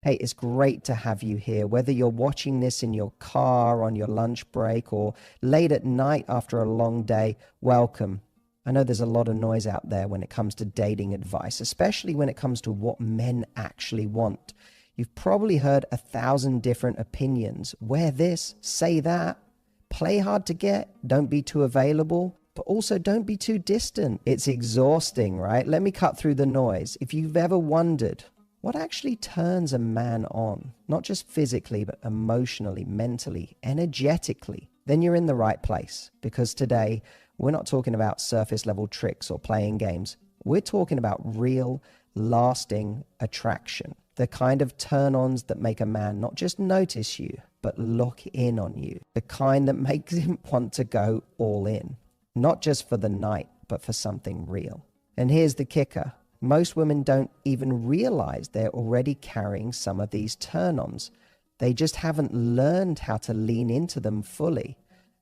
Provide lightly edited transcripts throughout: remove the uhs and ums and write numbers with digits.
Hey, it's great to have you here. Whether you're watching this in your car, on your lunch break, or late at night after a long day, welcome. I know there's a lot of noise out there when it comes to dating advice, especially when it comes to what men actually want. You've probably heard 1,000 different opinions. Wear this, say that, play hard to get, don't be too available, but also don't be too distant. It's exhausting, right? Let me cut through the noise. If you've ever wondered, what actually turns a man on, not just physically, but emotionally, mentally, energetically, then you're in the right place. Because today, we're not talking about surface level tricks or playing games. We're talking about real, lasting attraction. The kind of turn-ons that make a man not just notice you, but lock in on you. The kind that makes him want to go all in. Not just for the night, but for something real. And here's the kicker. Most women don't even realize they're already carrying some of these turn-ons. They just haven't learned how to lean into them fully,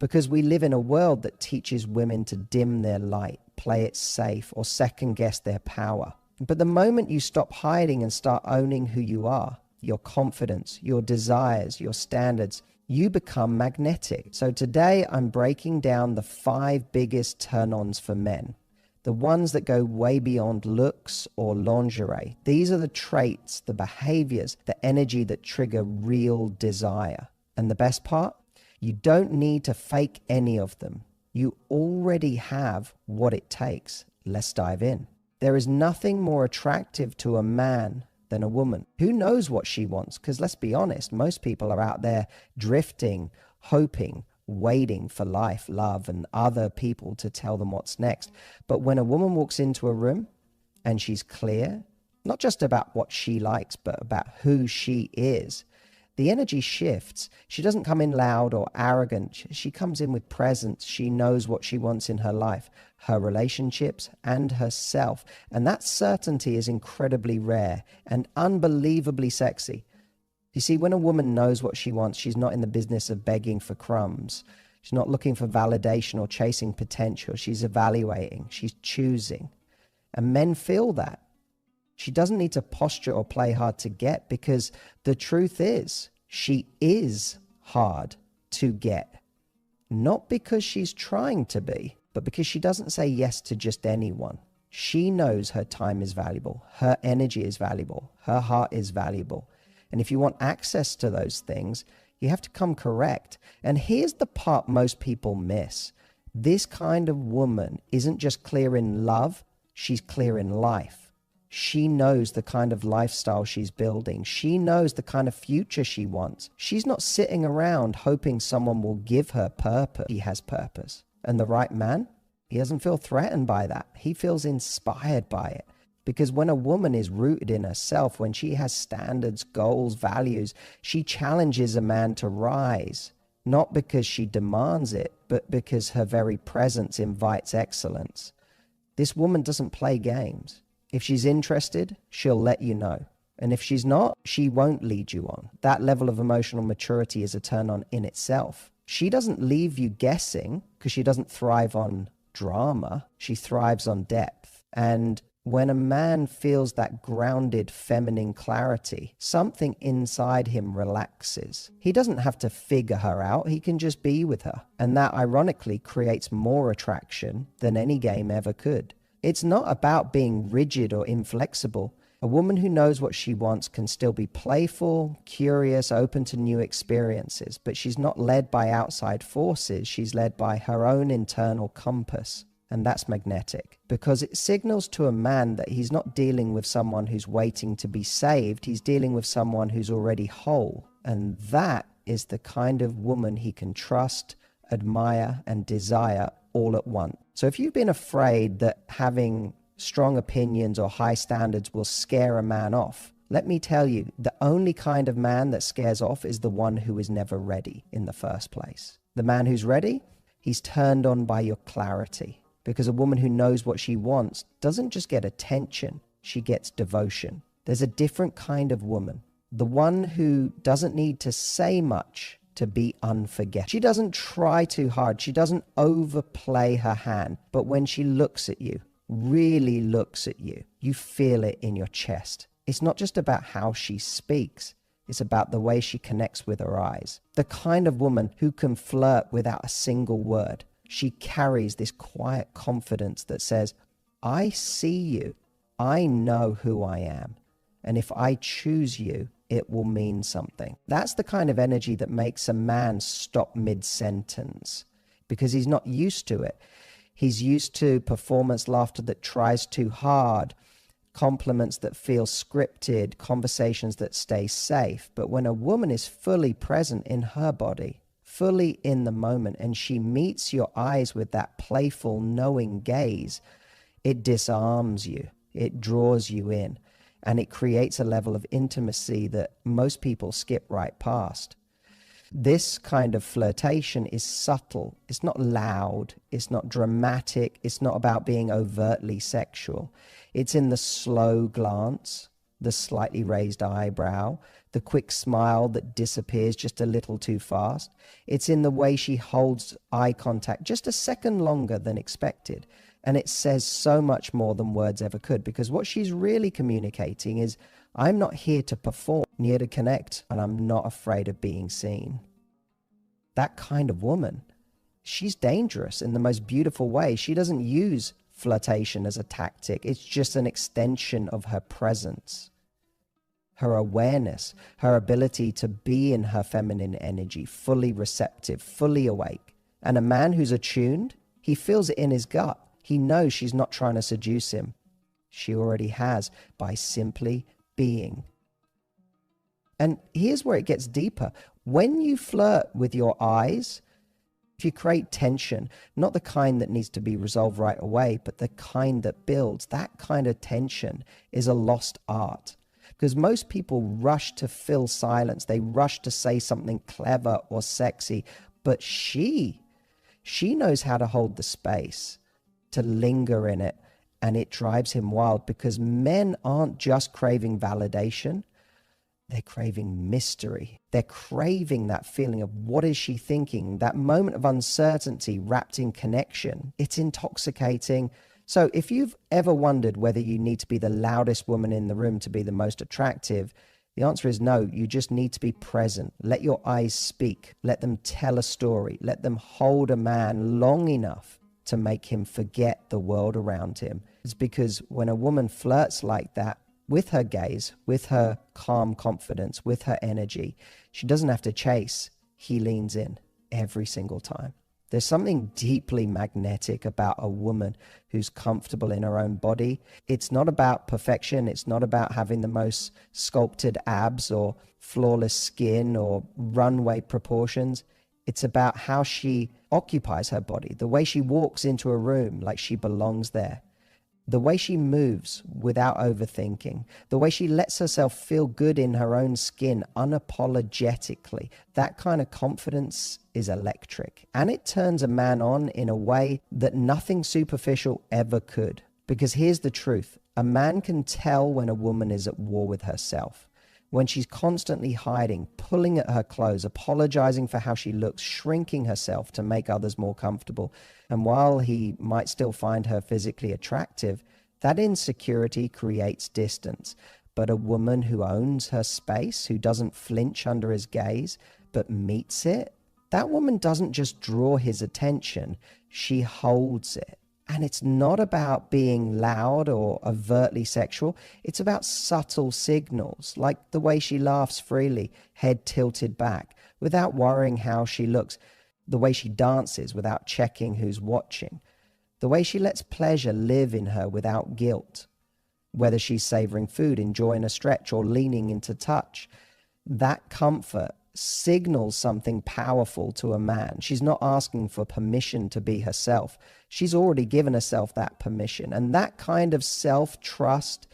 because we live in a world that teaches women to dim their light, play it safe, or second-guess their power. But the moment you stop hiding and start owning who you are, your confidence, your desires, your standards, you become magnetic. So today I'm breaking down the 5 biggest turn-ons for men. The ones that go way beyond looks or lingerie. These are the traits, the behaviors, the energy that trigger real desire. And the best part? You don't need to fake any of them. You already have what it takes. Let's dive in. There is nothing more attractive to a man than a woman who knows what she wants. Because let's be honest, most people are out there drifting, hoping, waiting for life, love, and other people to tell them what's next. But when a woman walks into a room and she's clear, not just about what she likes, but about who she is, the energy shifts. She doesn't come in loud or arrogant. She comes in with presence. She knows what she wants in her life, her relationships, and herself. And that certainty is incredibly rare and unbelievably sexy. You see, when a woman knows what she wants, she's not in the business of begging for crumbs. She's not looking for validation or chasing potential. She's evaluating. She's choosing. And men feel that. She doesn't need to posture or play hard to get, because the truth is, she is hard to get. Not because she's trying to be, but because she doesn't say yes to just anyone. She knows her time is valuable. Her energy is valuable. Her heart is valuable. And if you want access to those things, you have to come correct. And here's the part most people miss. This kind of woman isn't just clear in love, she's clear in life. She knows the kind of lifestyle she's building. She knows the kind of future she wants. She's not sitting around hoping someone will give her purpose. She has purpose. And the right man, he doesn't feel threatened by that. He feels inspired by it. Because when a woman is rooted in herself, when she has standards, goals, values, she challenges a man to rise, not because she demands it, but because her very presence invites excellence. This woman doesn't play games. If she's interested, she'll let you know. And if she's not, she won't lead you on. That level of emotional maturity is a turn on in itself. She doesn't leave you guessing because she doesn't thrive on drama. She thrives on depth. And when a man feels that grounded feminine clarity, something inside him relaxes. He doesn't have to figure her out. He can just be with her. And that ironically creates more attraction than any game ever could. It's not about being rigid or inflexible. A woman who knows what she wants can still be playful, curious, open to new experiences, but she's not led by outside forces. She's led by her own internal compass. And that's magnetic, because it signals to a man that he's not dealing with someone who's waiting to be saved. He's dealing with someone who's already whole. And that is the kind of woman he can trust, admire, and desire all at once. So if you've been afraid that having strong opinions or high standards will scare a man off, let me tell you, the only kind of man that scares off is the one who is never ready in the first place. The man who's ready, he's turned on by your clarity. Because a woman who knows what she wants doesn't just get attention, she gets devotion. There's a different kind of woman. The one who doesn't need to say much to be unforgettable. She doesn't try too hard. She doesn't overplay her hand. But when she looks at you, really looks at you, you feel it in your chest. It's not just about how she speaks. It's about the way she connects with her eyes. The kind of woman who can flirt without a single word. She carries this quiet confidence that says, I see you. I know who I am. And if I choose you, it will mean something. That's the kind of energy that makes a man stop mid-sentence because he's not used to it. He's used to performance laughter that tries too hard, compliments that feel scripted, conversations that stay safe. But when a woman is fully present in her body, fully in the moment, and she meets your eyes with that playful, knowing gaze, it disarms you, it draws you in, and it creates a level of intimacy that most people skip right past. This kind of flirtation is subtle. It's not loud. It's not dramatic. It's not about being overtly sexual. It's in the slow glance, the slightly raised eyebrow, the quick smile that disappears just a little too fast. It's in the way she holds eye contact just a second longer than expected. And it says so much more than words ever could, because what she's really communicating is, I'm not here to perform, I'm here to connect, and I'm not afraid of being seen. That kind of woman, she's dangerous in the most beautiful way. She doesn't use flirtation as a tactic. It's just an extension of her presence, her awareness, her ability to be in her feminine energy, fully receptive, fully awake. And a man who's attuned, he feels it in his gut. He knows she's not trying to seduce him. She already has, by simply being. And here's where it gets deeper. When you flirt with your eyes, if you create tension, not the kind that needs to be resolved right away, but the kind that builds, that kind of tension is a lost art. Because most people rush to fill silence. They rush to say something clever or sexy. But she knows how to hold the space, to linger in it. And it drives him wild, because men aren't just craving validation. They're craving mystery. They're craving that feeling of, what is she thinking? That moment of uncertainty wrapped in connection. It's intoxicating. So if you've ever wondered whether you need to be the loudest woman in the room to be the most attractive, the answer is no. You just need to be present. Let your eyes speak. Let them tell a story. Let them hold a man long enough to make him forget the world around him. It's because when a woman flirts like that, with her gaze, with her calm confidence, with her energy, she doesn't have to chase. He leans in every single time. There's something deeply magnetic about a woman who's comfortable in her own body. It's not about perfection. It's not about having the most sculpted abs or flawless skin or runway proportions. It's about how she occupies her body, the way she walks into a room like she belongs there, the way she moves without overthinking, the way she lets herself feel good in her own skin unapologetically. That kind of confidence is electric. And it turns a man on in a way that nothing superficial ever could. Because here's the truth. A man can tell when a woman is at war with herself. When she's constantly hiding, pulling at her clothes, apologizing for how she looks, shrinking herself to make others more comfortable. And while he might still find her physically attractive, that insecurity creates distance. But a woman who owns her space, who doesn't flinch under his gaze, but meets it, that woman doesn't just draw his attention, she holds it. And it's not about being loud or overtly sexual. It's about subtle signals, like the way she laughs freely, head tilted back, without worrying how she looks, the way she dances without checking who's watching, the way she lets pleasure live in her without guilt, whether she's savoring food, enjoying a stretch, or leaning into touch. That comfort signals something powerful to a man. She's not asking for permission to be herself. She's already given herself that permission. And that kind of self-trust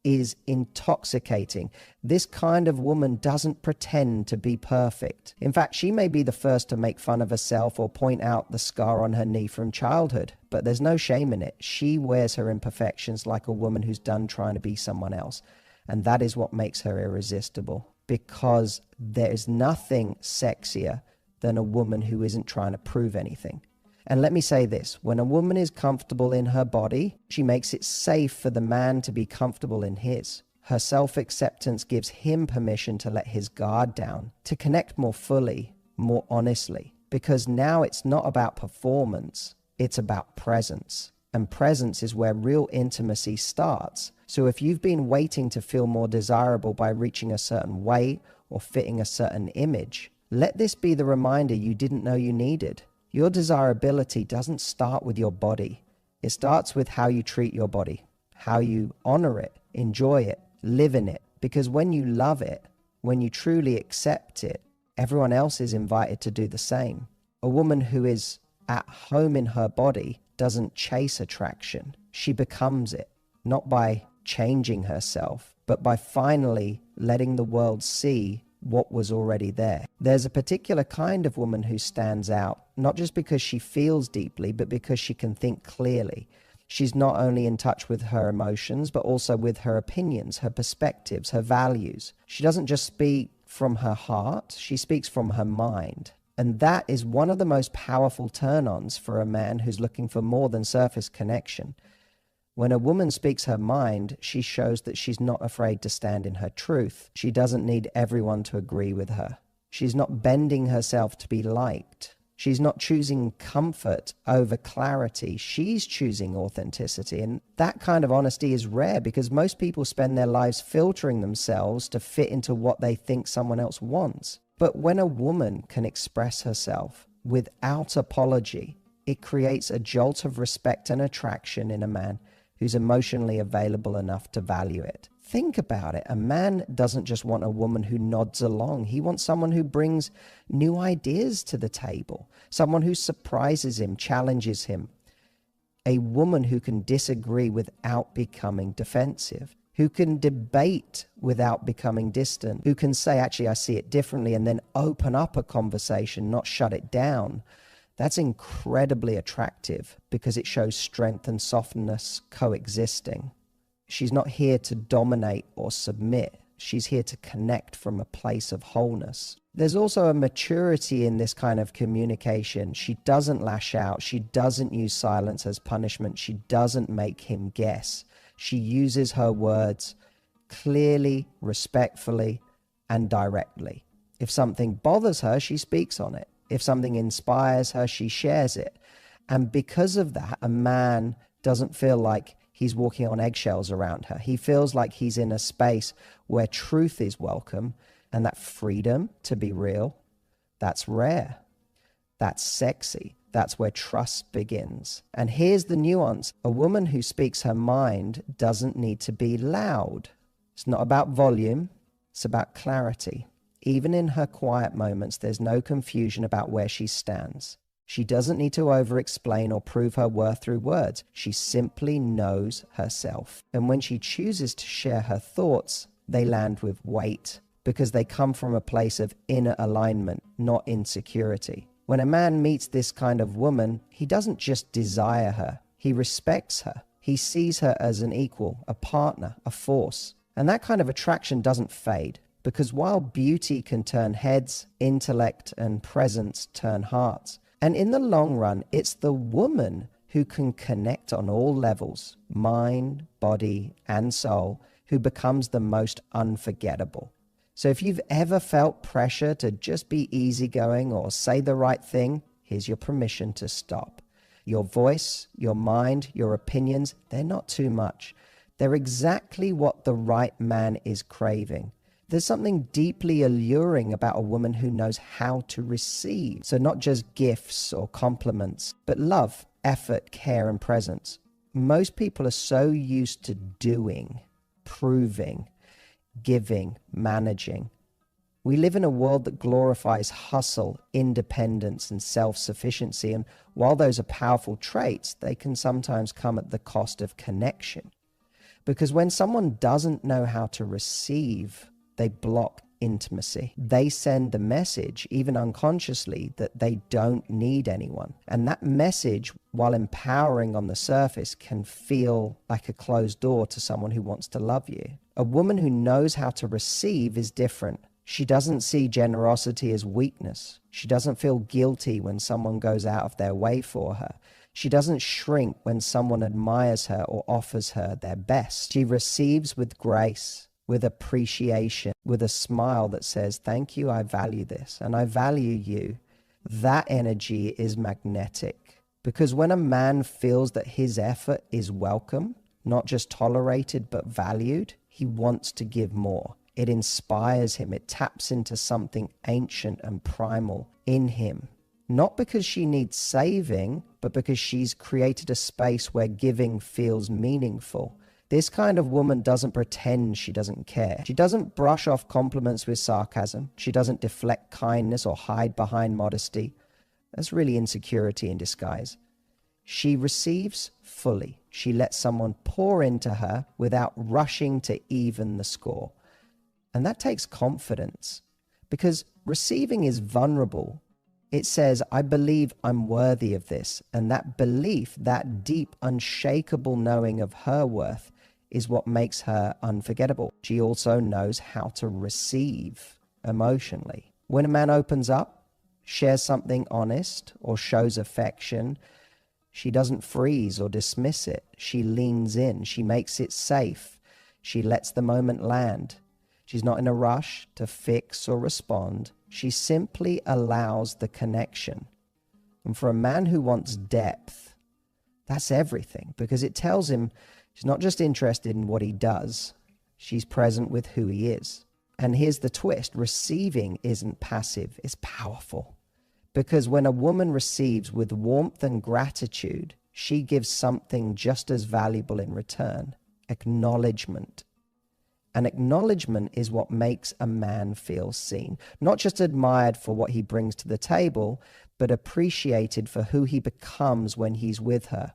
is intoxicating. This kind of woman doesn't pretend to be perfect. In fact, she may be the first to make fun of herself or point out the scar on her knee from childhood, but there's no shame in it. She wears her imperfections like a woman who's done trying to be someone else. And that is what makes her irresistible. Because there's nothing sexier than a woman who isn't trying to prove anything. And let me say this, when a woman is comfortable in her body, she makes it safe for the man to be comfortable in his. Her self-acceptance gives him permission to let his guard down, to connect more fully, more honestly, because now it's not about performance, it's about presence. And presence is where real intimacy starts. So if you've been waiting to feel more desirable by reaching a certain weight or fitting a certain image, let this be the reminder you didn't know you needed. Your desirability doesn't start with your body. It starts with how you treat your body, how you honor it, enjoy it, live in it. Because when you love it, when you truly accept it, everyone else is invited to do the same. A woman who is at home in her body doesn't chase attraction. She becomes it, not by changing herself, but by finally letting the world see what was already there. There's a particular kind of woman who stands out, not just because she feels deeply, but because she can think clearly. She's not only in touch with her emotions, but also with her opinions, her perspectives, her values. She doesn't just speak from her heart, she speaks from her mind. And that is one of the most powerful turn-ons for a man who's looking for more than surface connection. When a woman speaks her mind, she shows that she's not afraid to stand in her truth. She doesn't need everyone to agree with her. She's not bending herself to be liked. She's not choosing comfort over clarity. She's choosing authenticity. And that kind of honesty is rare because most people spend their lives filtering themselves to fit into what they think someone else wants. But when a woman can express herself without apology, it creates a jolt of respect and attraction in a man who's emotionally available enough to value it. Think about it. A man doesn't just want a woman who nods along. He wants someone who brings new ideas to the table, someone who surprises him, challenges him, a woman who can disagree without becoming defensive, who can debate without becoming distant, who can say, actually, I see it differently, and then open up a conversation, not shut it down. That's incredibly attractive because it shows strength and softness coexisting. She's not here to dominate or submit. She's here to connect from a place of wholeness. There's also a maturity in this kind of communication. She doesn't lash out. She doesn't use silence as punishment. She doesn't make him guess. She uses her words clearly, respectfully, and directly. If something bothers her, she speaks on it. If something inspires her, she shares it. And because of that, a man doesn't feel like he's walking on eggshells around her. He feels like he's in a space where truth is welcome, and that freedom to be real, that's rare. That's sexy. That's where trust begins. And here's the nuance. A woman who speaks her mind doesn't need to be loud. It's not about volume. It's about clarity. Even in her quiet moments, there's no confusion about where she stands. She doesn't need to over-explain or prove her worth through words. She simply knows herself. And when she chooses to share her thoughts, they land with weight because they come from a place of inner alignment, not insecurity. When a man meets this kind of woman, he doesn't just desire her. He respects her. He sees her as an equal, a partner, a force. And that kind of attraction doesn't fade. Because while beauty can turn heads, intellect and presence turn hearts. And in the long run, it's the woman who can connect on all levels, mind, body, and soul, who becomes the most unforgettable. So if you've ever felt pressure to just be easygoing or say the right thing, here's your permission to stop. Your voice, your mind, your opinions, they're not too much. They're exactly what the right man is craving. There's something deeply alluring about a woman who knows how to receive. So not just gifts or compliments, but love, effort, care, and presence. Most people are so used to doing, proving, giving, managing. We live in a world that glorifies hustle, independence, and self-sufficiency. And while those are powerful traits, they can sometimes come at the cost of connection. Because when someone doesn't know how to receive, they block intimacy. They send the message, even unconsciously, that they don't need anyone. And that message, while empowering on the surface, can feel like a closed door to someone who wants to love you. A woman who knows how to receive is different. She doesn't see generosity as weakness. She doesn't feel guilty when someone goes out of their way for her. She doesn't shrink when someone admires her or offers her their best. She receives with grace. with appreciation, with a smile that says, thank you, I value this, and I value you, that energy is magnetic. Because when a man feels that his effort is welcome, not just tolerated, but valued, he wants to give more. It inspires him. It taps into something ancient and primal in him. Not because she needs saving, but because she's created a space where giving feels meaningful. This kind of woman doesn't pretend she doesn't care. She doesn't brush off compliments with sarcasm. She doesn't deflect kindness or hide behind modesty. That's really insecurity in disguise. She receives fully. She lets someone pour into her without rushing to even the score. And that takes confidence, because receiving is vulnerable. It says, I believe I'm worthy of this. And that belief, that deep, unshakable knowing of her worth, is what makes her unforgettable. She also knows how to receive emotionally. When a man opens up, shares something honest, or shows affection, she doesn't freeze or dismiss it. She leans in. She makes it safe. She lets the moment land. She's not in a rush to fix or respond. She simply allows the connection. And for a man who wants depth, that's everything, because it tells him she's not just interested in what he does, she's present with who he is. And here's the twist: receiving isn't passive, it's powerful. Because when a woman receives with warmth and gratitude, she gives something just as valuable in return: acknowledgement. And acknowledgement is what makes a man feel seen, not just admired for what he brings to the table, but appreciated for who he becomes when he's with her.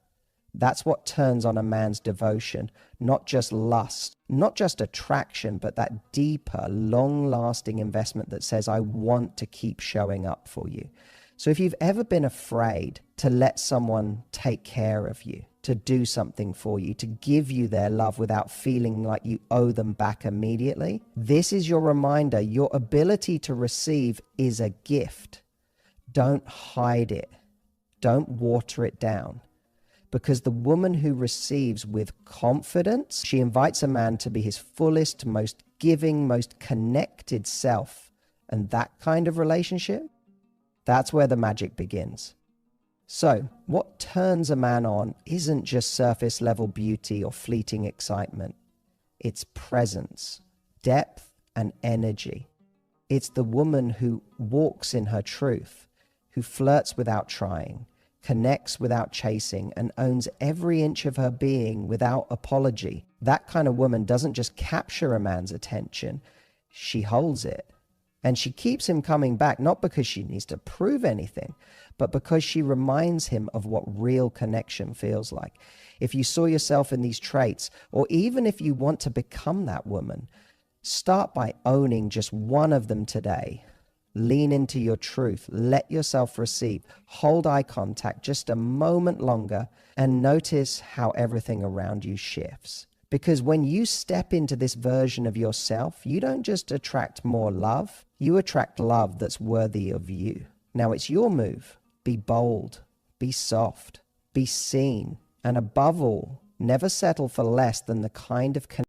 That's what turns on a man's devotion, not just lust, not just attraction, but that deeper, long-lasting investment that says, I want to keep showing up for you. So if you've ever been afraid to let someone take care of you, to do something for you, to give you their love without feeling like you owe them back immediately, this is your reminder. Your ability to receive is a gift. Don't hide it. Don't water it down. Because the woman who receives with confidence, she invites a man to be his fullest, most giving, most connected self. And that kind of relationship, that's where the magic begins. So, what turns a man on isn't just surface level beauty or fleeting excitement. It's presence, depth, and energy. It's the woman who walks in her truth, who flirts without trying, connects without chasing, and owns every inch of her being without apology. That kind of woman doesn't just capture a man's attention, she holds it. And she keeps him coming back, not because she needs to prove anything, but because she reminds him of what real connection feels like. If you saw yourself in these traits, or even if you want to become that woman, start by owning just one of them today. Lean into your truth. Let yourself receive. Hold eye contact just a moment longer and notice how everything around you shifts. Because when you step into this version of yourself, you don't just attract more love, you attract love that's worthy of you. Now it's your move. Be bold, be soft, be seen, and above all, never settle for less than the kind of connection